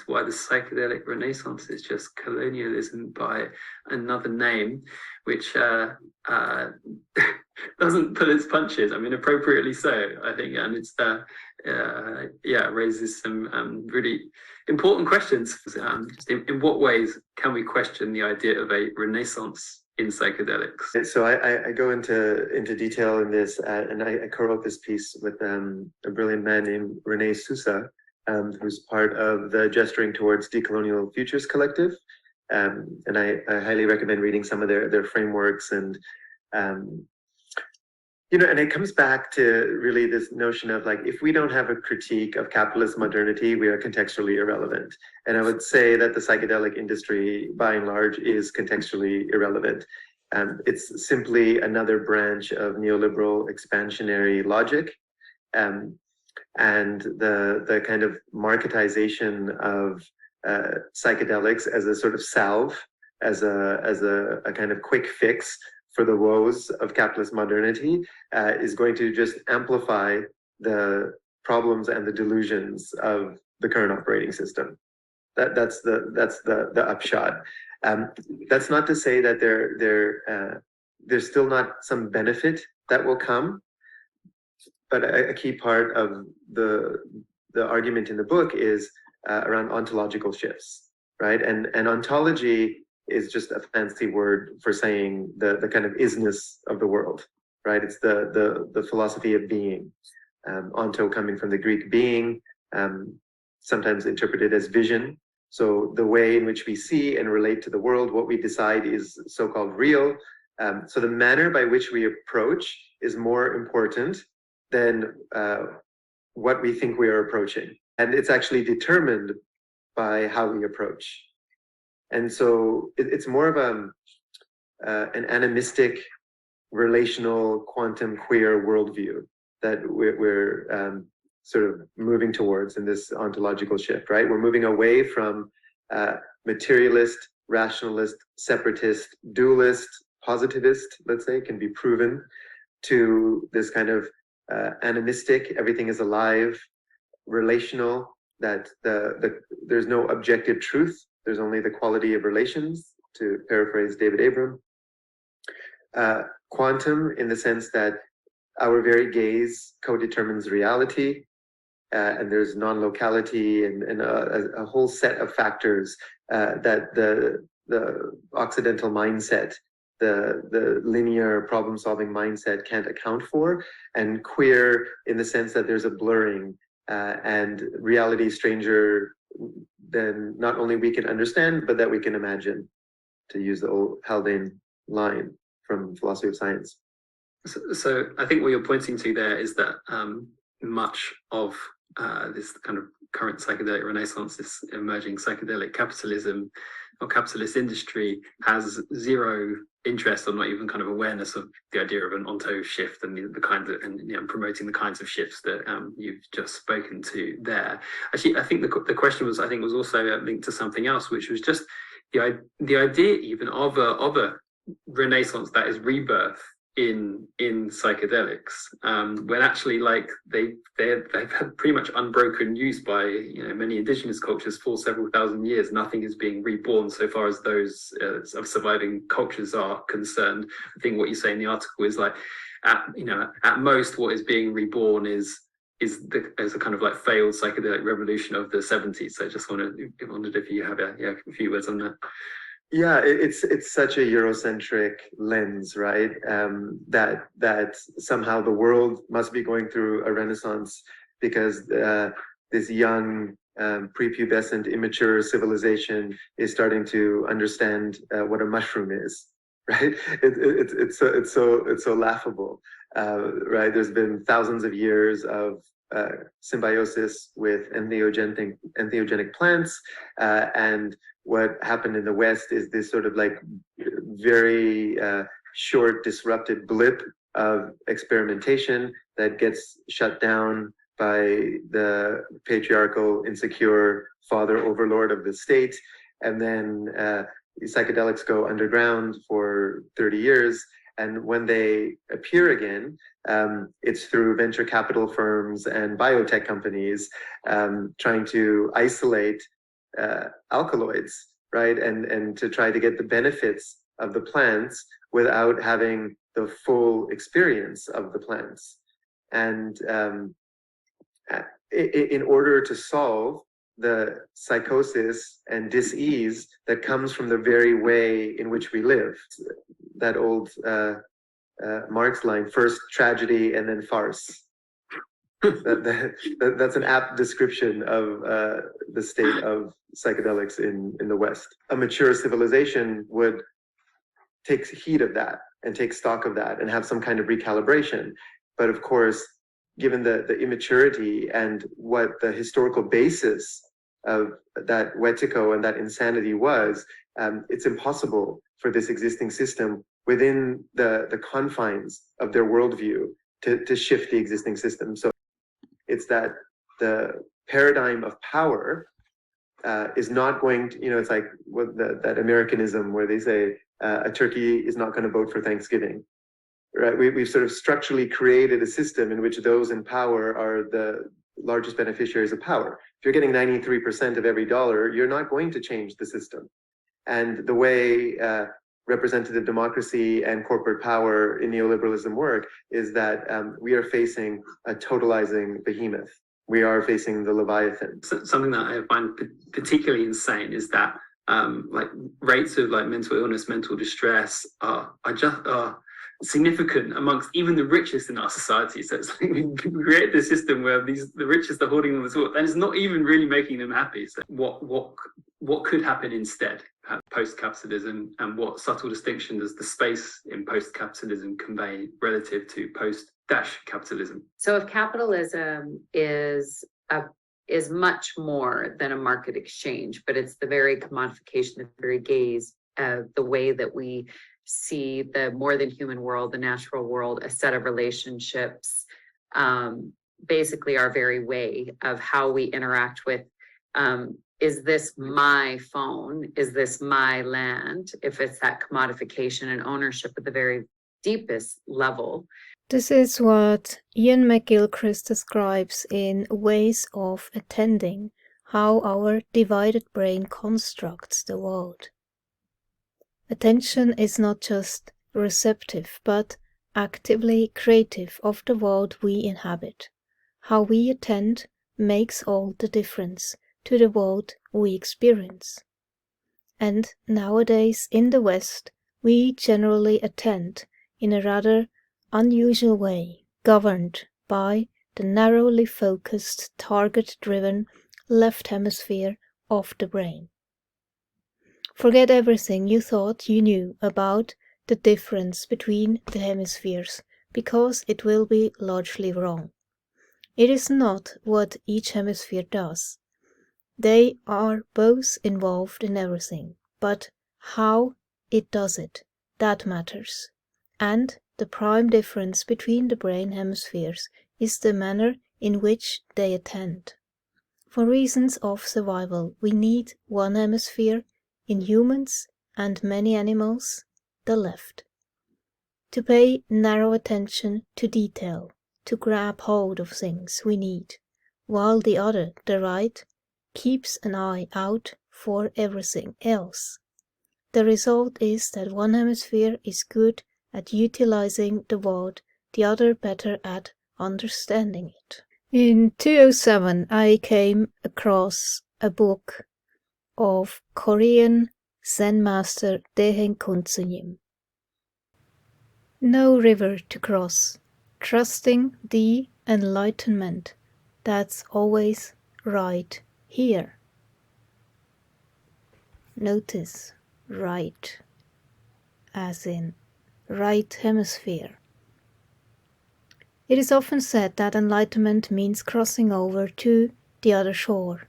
why the psychedelic renaissance is just colonialism by another name, which doesn't pull its punches. I mean, appropriately so, I think, and it's raises some really important questions. Just in what ways can we question the idea of a renaissance in psychedelics? So I go into detail in this, and I co-wrote this piece with a brilliant man named Rene Sousa, who's part of the Gesturing Towards Decolonial Futures Collective. And I highly recommend reading some of their frameworks. And and it comes back to really this notion of like, if we don't have a critique of capitalist modernity, we are contextually irrelevant. And I would say that the psychedelic industry, by and large, is contextually irrelevant. It's simply another branch of neoliberal expansionary logic. And the kind of marketization of psychedelics as a sort of salve, as a kind of quick fix for the woes of capitalist modernity, is going to just amplify the problems and the delusions of the current operating system. That's the upshot. That's not to say that there's still not some benefit that will come, but a key part of the argument in the book is around ontological shifts, right? And ontology is just a fancy word for saying the kind of isness of the world, right? It's the philosophy of being. Onto coming from the Greek being, sometimes interpreted as vision. So the way in which we see and relate to the world, what we decide is so-called real. So the manner by which we approach is more important than what we think we are approaching. And it's actually determined by how we approach. And so it's more of an animistic, relational, quantum queer worldview that we're sort of moving towards in this ontological shift, right? We're moving away from materialist, rationalist, separatist, dualist, positivist, let's say, can be proven, to this kind of animistic, everything is alive, relational, that there's no objective truth, there's only the quality of relations, to paraphrase David Abram. Quantum, in the sense that our very gaze co-determines reality, and there's non-locality and a whole set of factors that the Occidental mindset, the linear problem-solving mindset can't account for, and queer in the sense that there's a blurring and reality stranger than not only we can understand, but that we can imagine, to use the old Haldane line from Philosophy of Science. So I think what you're pointing to there is that much of this kind of current psychedelic renaissance, this emerging psychedelic capitalism or capitalist industry, has zero interest or not even kind of awareness of the idea of an onto shift and the kinds of, and promoting the kinds of shifts that you've just spoken to there. Actually, I think the question was also linked to something else, which was just the idea even of a renaissance that is rebirth in psychedelics, when actually, like, they've had pretty much unbroken use by many indigenous cultures for several thousand years. Nothing is being reborn so far as those of surviving cultures are concerned. I think what you say in the article is like, at most what is being reborn is a kind of like failed psychedelic revolution of the 70s. So I just wondered if you have a few words on that. Yeah, it's such a Eurocentric lens, right? That somehow the world must be going through a renaissance because this young, prepubescent, immature civilization is starting to understand what a mushroom is, right? It's so laughable, right? There's been thousands of years of symbiosis with entheogenic plants, and what happened in the West is this sort of like very short disrupted blip of experimentation that gets shut down by the patriarchal, insecure father overlord of the state. And then psychedelics go underground for 30 years. And when they appear again, it's through venture capital firms and biotech companies trying to isolate alkaloids, right? And to try to get the benefits of the plants without having the full experience of the plants. And in order to solve the psychosis and dis-ease that comes from the very way in which we live. That old Marx line, first tragedy and then farce. That's an apt description of the state of psychedelics in the West. A mature civilization would take heed of that and take stock of that and have some kind of recalibration. But of course, given the immaturity and what the historical basis of that wetiko and that insanity was, it's impossible for this existing system within the confines of their worldview to shift the existing system. So it's that the paradigm of power is not going to, it's like that Americanism where they say a turkey is not going to vote for Thanksgiving. Right, we've sort of structurally created a system in which those in power are the largest beneficiaries of power. If you're getting 93% of every dollar, you're not going to change the system. And the way representative democracy and corporate power in neoliberalism work is that we are facing a totalizing behemoth. We are facing the Leviathan. Something that I find particularly insane is that like rates of like mental illness, mental distress are significant amongst even the richest in our society. So it's like we create this system where the richest are hoarding all this wealth, and it's not even really making them happy. So what could happen instead post-capitalism, and what subtle distinction does the space in post-capitalism convey relative to post-capitalism? So if capitalism is much more than a market exchange, but it's the very commodification, the very gaze of the way that we see the more than human world, the natural world, a set of relationships, basically our very way of how we interact with, is this my phone? Is this my land? If it's that commodification and ownership at the very deepest level. This is what Ian McGilchrist describes in Ways of Attending, how our divided brain constructs the world. Attention is not just receptive, but actively creative of the world we inhabit. How we attend makes all the difference to the world we experience. And nowadays in the West, we generally attend in a rather unusual way, governed by the narrowly focused, target-driven left hemisphere of the brain. Forget everything you thought you knew about the difference between the hemispheres, because it will be largely wrong. It is not what each hemisphere does. They are both involved in everything, but how it does it, that matters. And the prime difference between the brain hemispheres is the manner in which they attend. For reasons of survival, we need one hemisphere, in humans and many animals, the left, to pay narrow attention to detail, to grab hold of things we need, while the other, the right, keeps an eye out for everything else. The result is that one hemisphere is good at utilizing the world, the other better at understanding it. In 2007, I came across a book of Korean Zen master Daehaeng Kunsunim. No river to cross, trusting the enlightenment that's always right here. Notice right, as in right hemisphere. It is often said that enlightenment means crossing over to the other shore.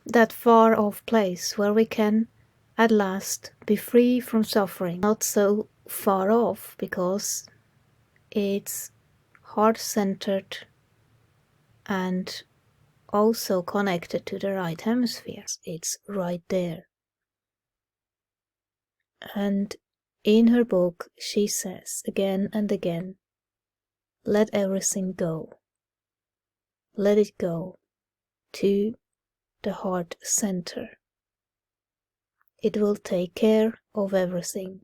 That far-off place where we can, at last, be free from suffering. Not so far off, because it's heart-centered and also connected to the right hemisphere. It's right there. And in her book, she says again and again, let everything go. Let it go to the heart center. It will take care of everything,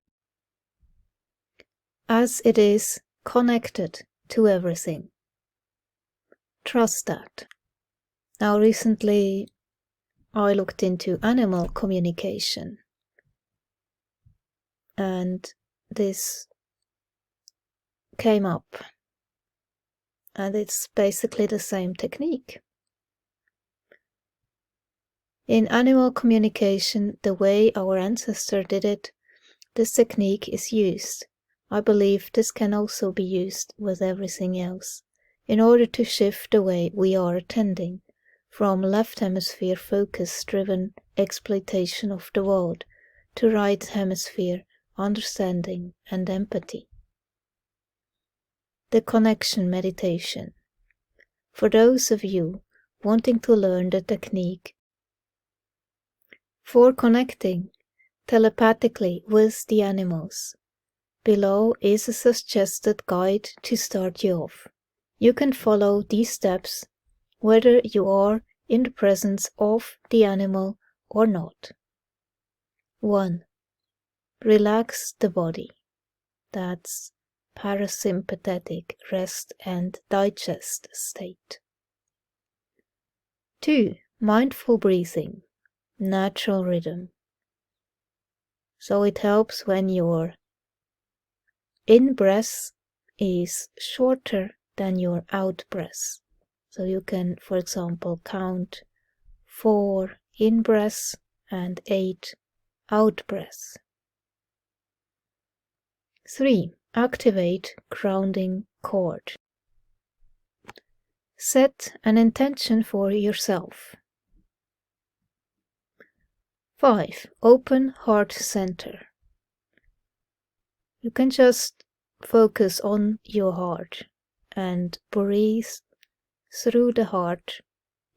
as it is connected to everything. Trust that. Now, recently I looked into animal communication, and this came up, and it's basically the same technique. In animal communication, the way our ancestor did it, this technique is used. I believe this can also be used with everything else, in order to shift the way we are attending from left hemisphere focus-driven exploitation of the world to right hemisphere understanding and empathy. The connection meditation. For those of you wanting to learn the technique for connecting telepathically with the animals, below is a suggested guide to start you off. You can follow these steps whether you are in the presence of the animal or not. 1. Relax the body. That's parasympathetic rest and digest state. 2. Mindful breathing. Natural rhythm. So it helps when your in-breath is shorter than your out-breath. So you can, for example, count 4 in-breath and 8 out-breath. 3. Activate grounding cord. Set an intention for yourself. 5. Open heart center. You can just focus on your heart and breathe through the heart,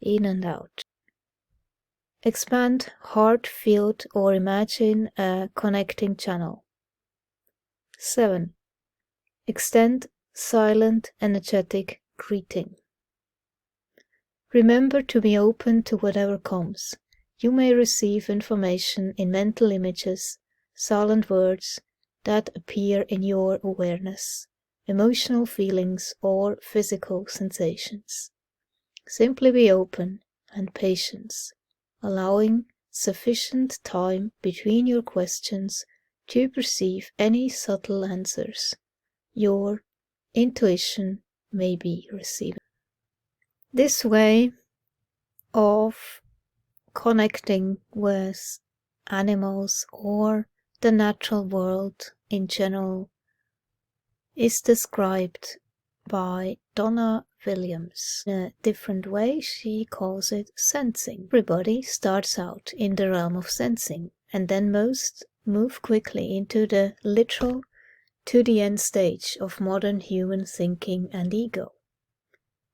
in and out. Expand heart field or imagine a connecting channel. 7. Extend silent energetic greeting. Remember to be open to whatever comes. You may receive information in mental images, silent words that appear in your awareness, emotional feelings, or physical sensations. Simply be open and patient, allowing sufficient time between your questions to perceive any subtle answers your intuition may be receiving. This way of connecting with animals or the natural world in general is described by Donna Williams. In a different way, she calls it sensing. Everybody starts out in the realm of sensing, and then most move quickly into the literal to the end stage of modern human thinking and ego.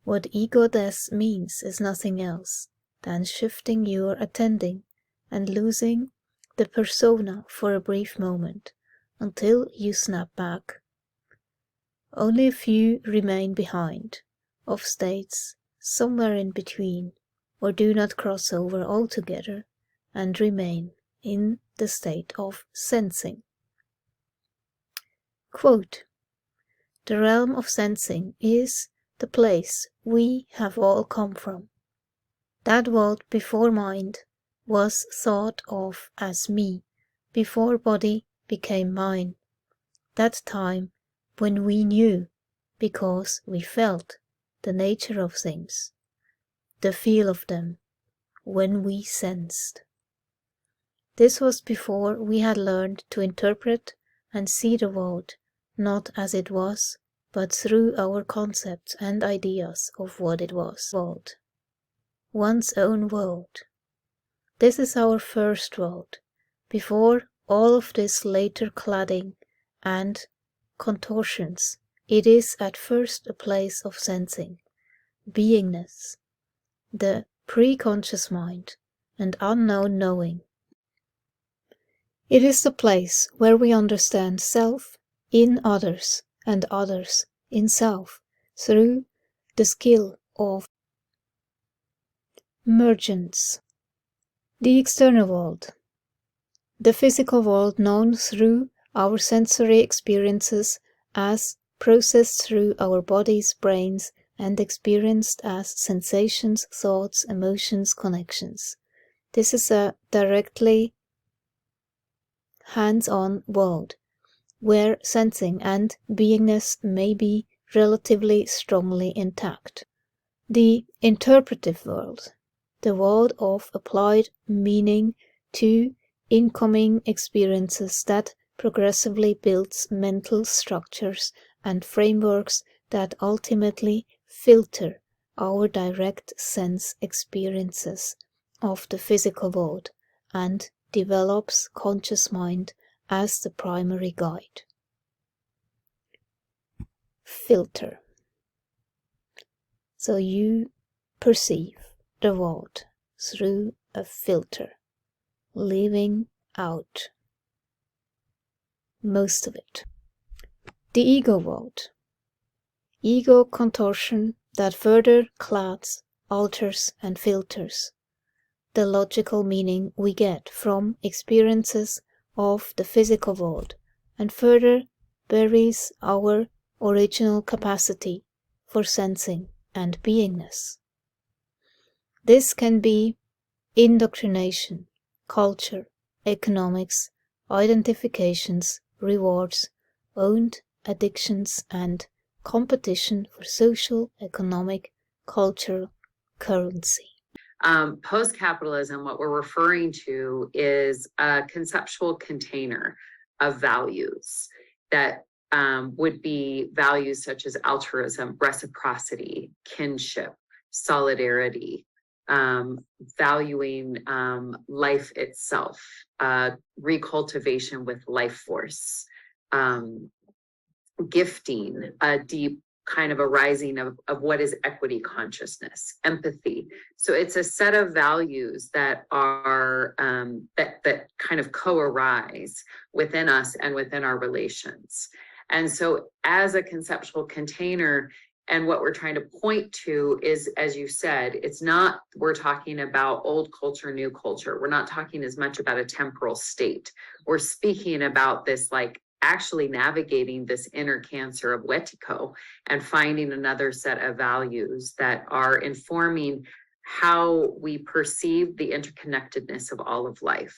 What ego death means is nothing else than shifting your attending and losing the persona for a brief moment until you snap back. Only a few remain behind, of states somewhere in between, or do not cross over altogether and remain in the state of sensing. Quote, "The realm of sensing is the place we have all come from. That world before mind was thought of as me, before body became mine. That time when we knew, because we felt, the nature of things, the feel of them, when we sensed. This was before we had learned to interpret and see the world, not as it was, but through our concepts and ideas of what it was. World. One's own world. This is our first world, before all of this later cladding and contortions. It is at first a place of sensing, beingness, the preconscious mind, and unknown knowing. It is the place where we understand self in others and others in self through the skill of mergence. The external world. The physical world known through our sensory experiences as processed through our bodies, brains, and experienced as sensations, thoughts, emotions, connections. This is a directly hands-on world, where sensing and beingness may be relatively strongly intact. The interpretive world, the world of applied meaning to incoming experiences that progressively builds mental structures and frameworks that ultimately filter our direct sense experiences of the physical world and develops conscious mind as the primary guide. Filter. So you perceive the world through a filter, leaving out most of it. The ego world. Ego contortion that further clads, alters, and filters the logical meaning we get from experiences of the physical world and further buries our original capacity for sensing and beingness. This can be indoctrination, culture, economics, identifications, rewards, owned addictions, and competition for social, economic, cultural currency. Post-capitalism, what we're referring to is a conceptual container of values that would be values such as altruism, reciprocity, kinship, solidarity, valuing life itself, recultivation with life force, gifting, a deep kind of a rising of what is equity consciousness, empathy. So it's a set of values that are that kind of co-arise within us and within our relations. And so as a conceptual container, and what we're trying to point to is, as you said, it's not, we're talking about old culture, new culture. We're not talking as much about a temporal state. We're speaking about this, like, actually navigating this inner cancer of Wetiko and finding another set of values that are informing how we perceive the interconnectedness of all of life.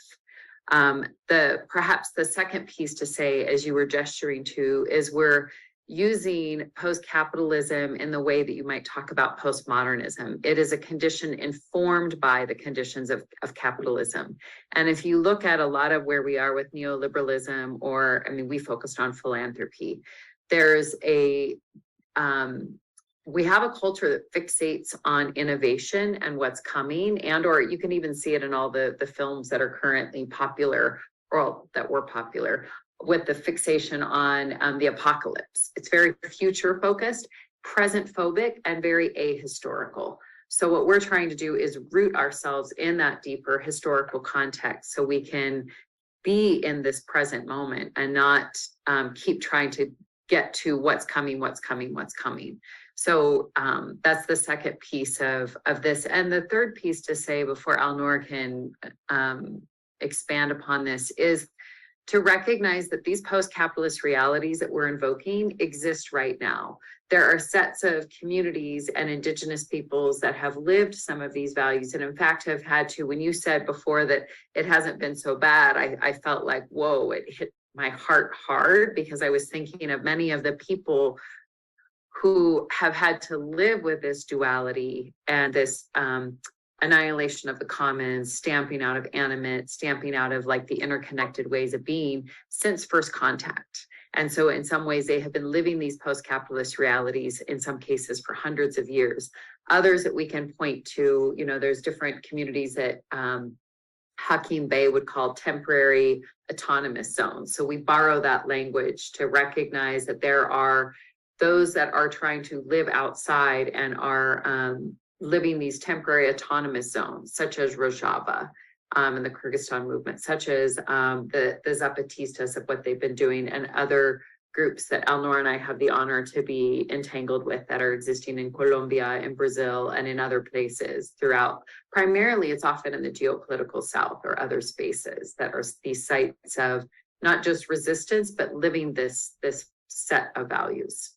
Perhaps the second piece to say, as you were gesturing to, is we're using post-capitalism in the way that you might talk about postmodernism. It is a condition informed by the conditions of capitalism. And if you look at a lot of where we are with neoliberalism, or, I mean, we focused on philanthropy, there's a, we have a culture that fixates on innovation and what's coming, and or you can even see it in all the films that are currently popular, or that were popular, with the fixation on the apocalypse. It's very future focused, present phobic, and very ahistorical. So what we're trying to do is root ourselves in that deeper historical context so we can be in this present moment and not keep trying to get to what's coming. So that's the second piece of this. And the third piece to say before Alnor can expand upon this is to recognize that these post-capitalist realities that we're invoking exist right now. There are sets of communities and indigenous peoples that have lived some of these values, and in fact have had to, when you said before that it hasn't been so bad, I felt like, whoa, it hit my heart hard, because I was thinking of many of the people who have had to live with this duality and this annihilation of the commons, stamping out of animate, stamping out of like the interconnected ways of being since first contact. And so in some ways they have been living these post-capitalist realities, in some cases for hundreds of years. Others that we can point to, you know, there's different communities that Hakeem Bey would call temporary autonomous zones. So we borrow that language to recognize that there are those that are trying to live outside and are living these temporary autonomous zones, such as Rojava and the Kyrgyzstan movement, such as the Zapatistas of what they've been doing, and other groups that Elnor and I have the honor to be entangled with that are existing in Colombia, in Brazil, and in other places throughout. Primarily, it's often in the geopolitical South or other spaces that are these sites of not just resistance, but living this set of values.